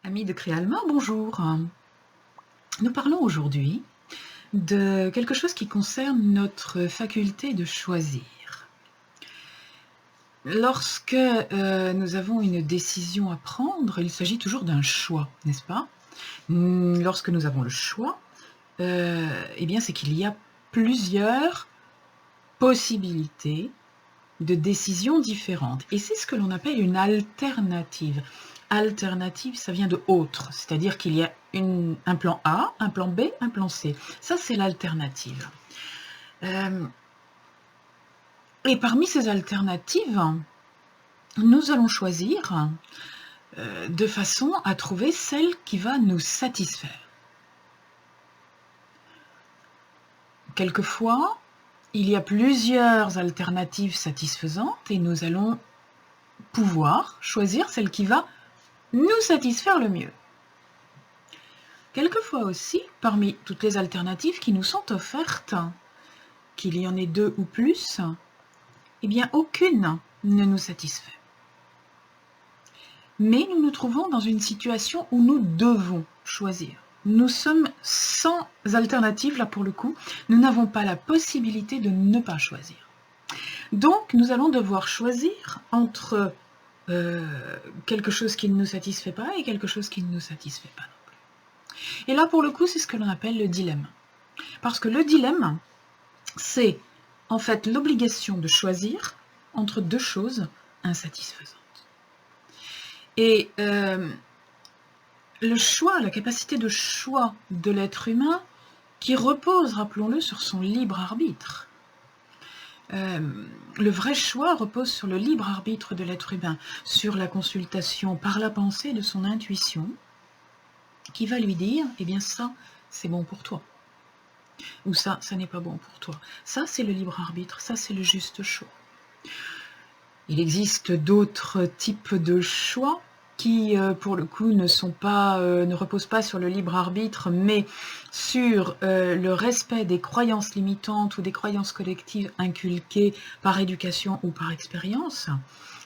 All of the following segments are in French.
Amis de Créalma, bonjour. Nous parlons aujourd'hui de quelque chose qui concerne notre faculté de choisir. Lorsque nous avons une décision à prendre, il s'agit toujours d'un choix, n'est-ce pas? Lorsque nous avons le choix, eh bien c'est qu'il y a plusieurs possibilités de décisions différentes. Et c'est ce que l'on appelle une alternative. Alternative, ça vient de autre, c'est-à-dire qu'il y a un plan A, un plan B, un plan C. Ça, c'est l'alternative. Et parmi ces alternatives, nous allons choisir de façon à trouver celle qui va nous satisfaire. Quelquefois, il y a plusieurs alternatives satisfaisantes et nous allons pouvoir choisir celle qui va nous satisfaire le mieux. Quelquefois aussi, parmi toutes les alternatives qui nous sont offertes, qu'il y en ait deux ou plus, eh bien aucune ne nous satisfait. Mais nous nous trouvons dans une situation où nous devons choisir. Nous sommes sans alternative, là pour le coup, nous n'avons pas la possibilité de ne pas choisir. Donc nous allons devoir choisir entre quelque chose qui ne nous satisfait pas et quelque chose qui ne nous satisfait pas non plus. Et là, pour le coup, c'est ce que l'on appelle le dilemme. Parce que le dilemme, c'est en fait l'obligation de choisir entre deux choses insatisfaisantes. Et le choix, la capacité de choix de l'être humain, qui repose, rappelons-le, sur son libre arbitre. Le vrai choix repose sur le libre arbitre de l'être humain, sur la consultation par la pensée de son intuition, qui va lui dire, eh bien ça, c'est bon pour toi. Ou ça n'est pas bon pour toi. Ça, c'est le libre arbitre, ça, c'est le juste choix. Il existe d'autres types de choix qui, pour le coup, ne reposent pas sur le libre arbitre, mais sur le respect des croyances limitantes ou des croyances collectives inculquées par éducation ou par expérience,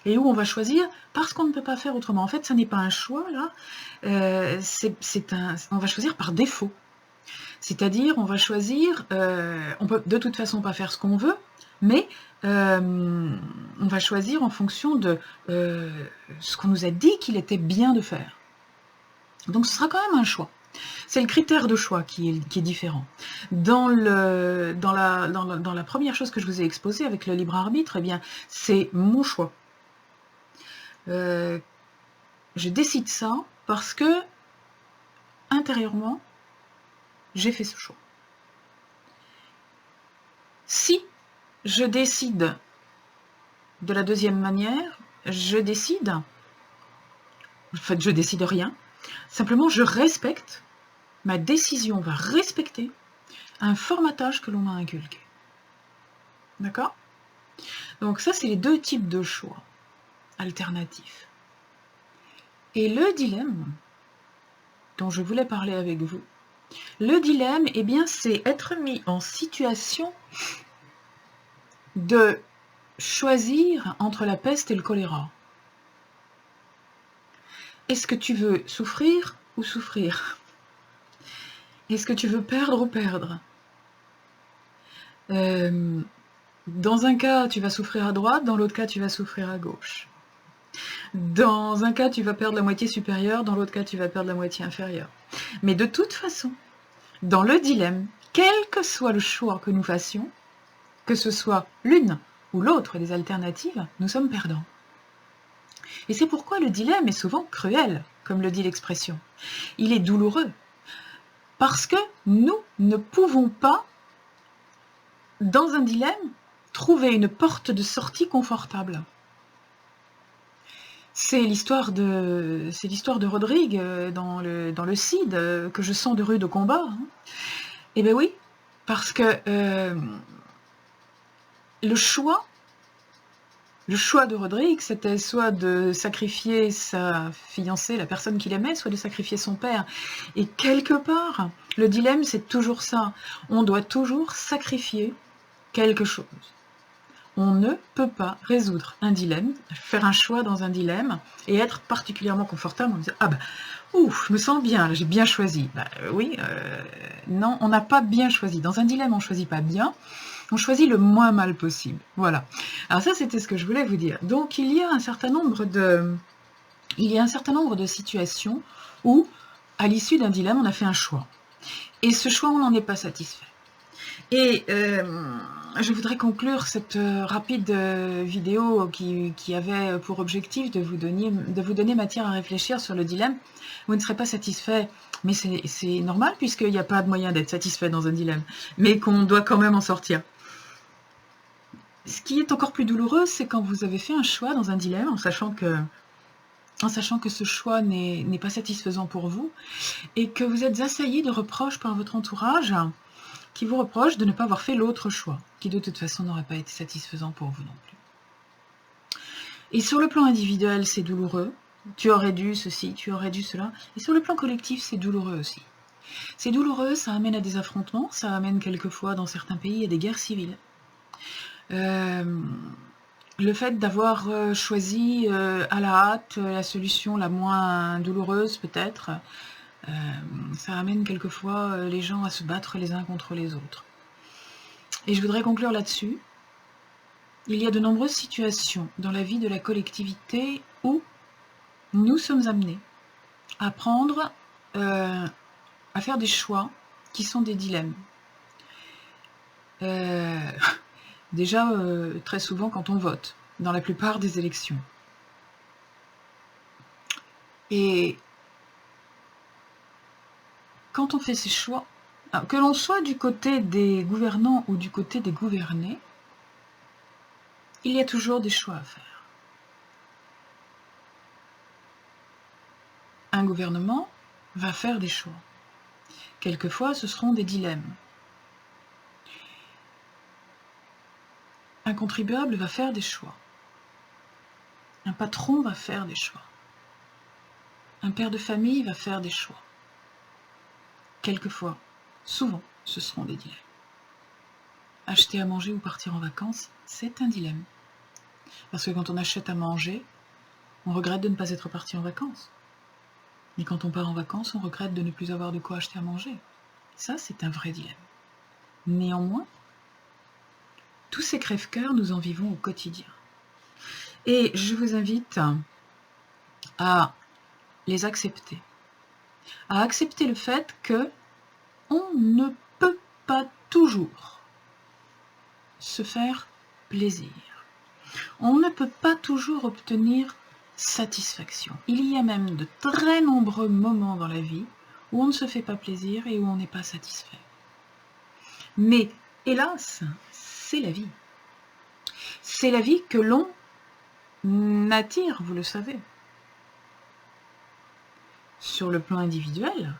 et où on va choisir parce qu'on ne peut pas faire autrement. En fait, ça n'est pas un choix, là, on va choisir par défaut. C'est-à-dire, on va choisir, on peut de toute façon pas faire ce qu'on veut, mais on va choisir en fonction de ce qu'on nous a dit qu'il était bien de faire. Donc ce sera quand même un choix. C'est le critère de choix qui est différent. Dans la première chose que je vous ai exposée avec le libre arbitre, eh bien, c'est mon choix. Je décide ça parce que, intérieurement, j'ai fait ce choix. Si je décide de la deuxième manière, je décide rien, simplement je respecte, ma décision va respecter un formatage que l'on m'a inculqué. D'accord? Donc ça, c'est les deux types de choix alternatifs. Et le dilemme dont je voulais parler avec vous, le dilemme, eh bien, c'est être mis en situation de choisir entre la peste et le choléra. Est-ce que tu veux souffrir ou souffrir? Est-ce que tu veux perdre ou perdre? Dans un cas, tu vas souffrir à droite, dans l'autre cas, tu vas souffrir à gauche. Dans un cas, tu vas perdre la moitié supérieure, dans l'autre cas, tu vas perdre la moitié inférieure. Mais de toute façon, dans le dilemme, quel que soit le choix que nous fassions, que ce soit l'une ou l'autre des alternatives, nous sommes perdants. Et c'est pourquoi le dilemme est souvent cruel, comme le dit l'expression. Il est douloureux, parce que nous ne pouvons pas, dans un dilemme, trouver une porte de sortie confortable. C'est l'histoire de Rodrigue dans le Cid, que je sens de rude combat. Hein. Eh bien oui, parce que le choix de Rodrigue, c'était soit de sacrifier sa fiancée, la personne qu'il aimait, soit de sacrifier son père. Et quelque part, le dilemme, c'est toujours ça. On doit toujours sacrifier quelque chose. on ne peut pas résoudre un dilemme, faire un choix dans un dilemme et être particulièrement confortable en disant « Ah ben, ouf, je me sens bien, j'ai bien choisi. » Oui, non, on n'a pas bien choisi. Dans un dilemme, on ne choisit pas bien, on choisit le moins mal possible. Voilà. Alors ça, c'était ce que je voulais vous dire. Donc, il y a un certain nombre de situations où, à l'issue d'un dilemme, on a fait un choix. Et ce choix, on n'en est pas satisfait. Et je voudrais conclure cette rapide vidéo qui avait pour objectif de vous donner matière à réfléchir sur le dilemme. Vous ne serez pas satisfait, mais c'est normal puisqu'il n'y a pas de moyen d'être satisfait dans un dilemme, mais qu'on doit quand même en sortir. Ce qui est encore plus douloureux, c'est quand vous avez fait un choix dans un dilemme en sachant que ce choix n'est pas satisfaisant pour vous et que vous êtes assailli de reproches par votre entourage qui vous reproche de ne pas avoir fait l'autre choix, qui de toute façon n'aurait pas été satisfaisant pour vous non plus. Et sur le plan individuel, c'est douloureux. Tu aurais dû ceci, tu aurais dû cela. Et sur le plan collectif, c'est douloureux aussi. C'est douloureux, ça amène à des affrontements, ça amène quelquefois dans certains pays à des guerres civiles. Le fait d'avoir choisi à la hâte la solution la moins douloureuse peut-être, ça amène quelquefois les gens à se battre les uns contre les autres. Et je voudrais conclure là-dessus. Il y a de nombreuses situations dans la vie de la collectivité où nous sommes amenés à prendre, à faire des choix qui sont des dilemmes. Déjà, très souvent quand on vote, dans la plupart des élections. Et quand on fait ces choix, que l'on soit du côté des gouvernants ou du côté des gouvernés, il y a toujours des choix à faire. Un gouvernement va faire des choix. Quelquefois, ce seront des dilemmes. Un contribuable va faire des choix. Un patron va faire des choix. Un père de famille va faire des choix. Quelquefois, souvent, ce seront des dilemmes. Acheter à manger ou partir en vacances, c'est un dilemme. Parce que quand on achète à manger, on regrette de ne pas être parti en vacances. Mais quand on part en vacances, on regrette de ne plus avoir de quoi acheter à manger. Ça, c'est un vrai dilemme. Néanmoins, tous ces crève-cœurs, nous en vivons au quotidien. Et je vous invite à les accepter. À accepter le fait que on ne peut pas toujours se faire plaisir. On ne peut pas toujours obtenir satisfaction. Il y a même de très nombreux moments dans la vie où on ne se fait pas plaisir et où on n'est pas satisfait. Mais hélas, c'est la vie. C'est la vie que l'on attire, vous le savez. Sur le plan individuel,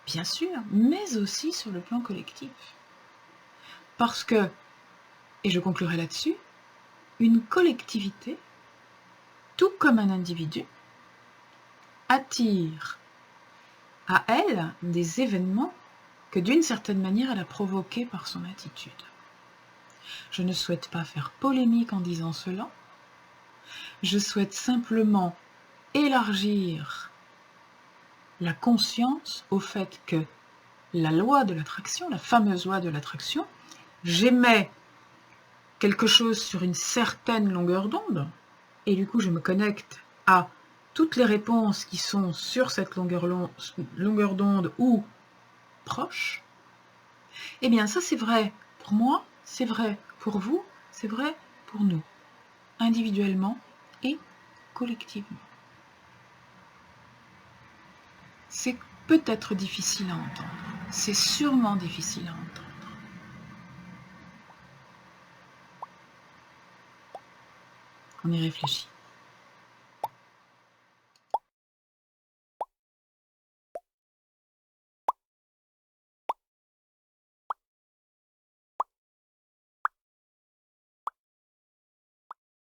bien sûr, mais aussi sur le plan collectif. Parce que, et je conclurai là-dessus, une collectivité, tout comme un individu, attire à elle des événements que d'une certaine manière elle a provoqués par son attitude. Je ne souhaite pas faire polémique en disant cela, je souhaite simplement élargir la conscience au fait que la loi de l'attraction, la fameuse loi de l'attraction, j'émets quelque chose sur une certaine longueur d'onde, et du coup je me connecte à toutes les réponses qui sont sur cette longueur d'onde ou proches, eh bien ça c'est vrai pour moi, c'est vrai pour vous, c'est vrai pour nous, individuellement et collectivement. C'est peut-être difficile à entendre, c'est sûrement difficile à entendre. On y réfléchit.